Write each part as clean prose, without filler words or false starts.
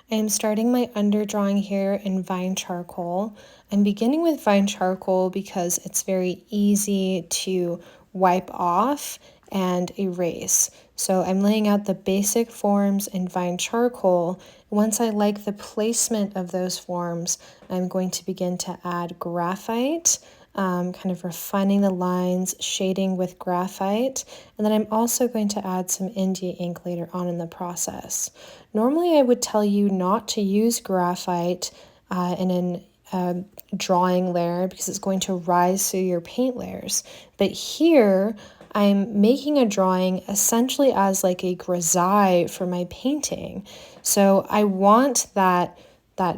I am starting my underdrawing here in Vine Charcoal. I'm beginning with Vine Charcoal because it's very easy to wipe off and erase. So I'm laying out the basic forms in Vine Charcoal. Once I like the placement of those forms, I'm going to begin to add graphite, kind of refining the lines, shading with graphite, and then I'm also going to add some India ink later on in the process. Normally I would tell you not to use graphite in a drawing layer because it's going to rise through your paint layers, but here I'm making a drawing essentially as like a grisaille for my painting. So I want that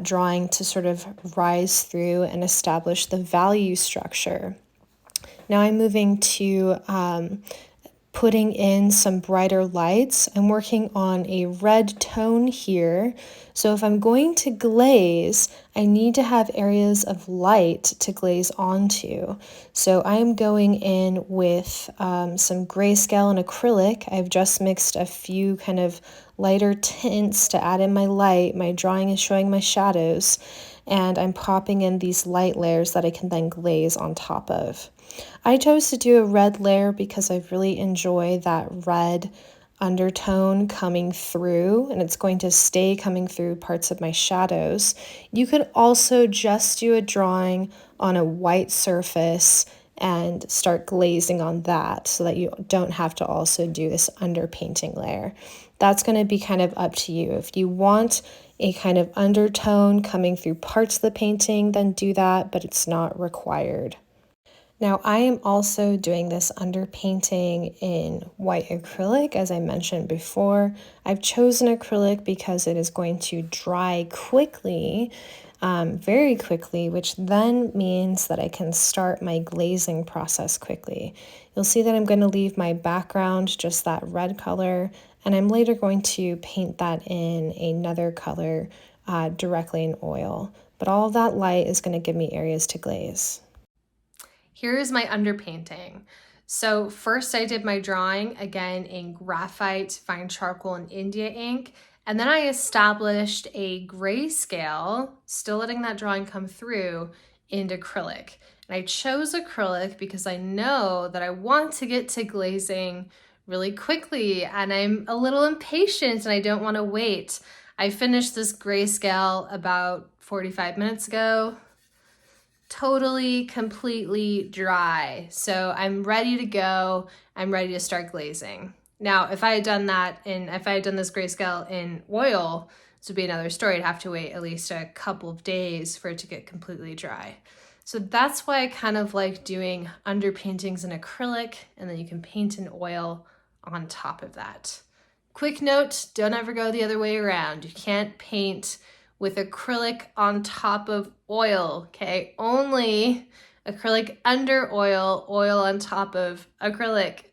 drawing to sort of rise through and establish the value structure. Now I'm moving to putting in some brighter lights. I'm working on a red tone here. So if I'm going to glaze, I need to have areas of light to glaze onto. So I'm going in with some grayscale and acrylic. I've just mixed a few kind of lighter tints to add in my light. My drawing is showing my shadows, and I'm popping in these light layers that I can then glaze on top of. I chose to do a red layer because I really enjoy that red undertone coming through, and it's going to stay coming through parts of my shadows. You could also just do a drawing on a white surface and start glazing on that so that you don't have to also do this underpainting layer. That's going to be kind of up to you. If you want a kind of undertone coming through parts of the painting, then do that, but it's not required. Now I am also doing this underpainting in white acrylic, as I mentioned before. I've chosen acrylic because it is going to dry quickly, very quickly, which then means that I can start my glazing process quickly. You'll see that I'm going to leave my background just that red color, and I'm later going to paint that in another color directly in oil. But all of that light is going to give me areas to glaze. Here is my underpainting. So first I did my drawing, again in graphite, fine charcoal, and India ink. And then I established a grayscale, still letting that drawing come through, into acrylic. And I chose acrylic because I know that I want to get to glazing really quickly, and I'm a little impatient and I don't want to wait. I finished this grayscale about 45 minutes ago. Totally, completely dry. So I'm ready to go. I'm ready to start glazing. Now, if I had done this grayscale in oil, this would be another story. I'd have to wait at least a couple of days for it to get completely dry. So that's why I kind of like doing underpaintings in acrylic, and then you can paint in oil on top of that. Quick note, don't ever go the other way around. You can't paint with acrylic on top of oil, okay? Only acrylic under oil, oil on top of acrylic.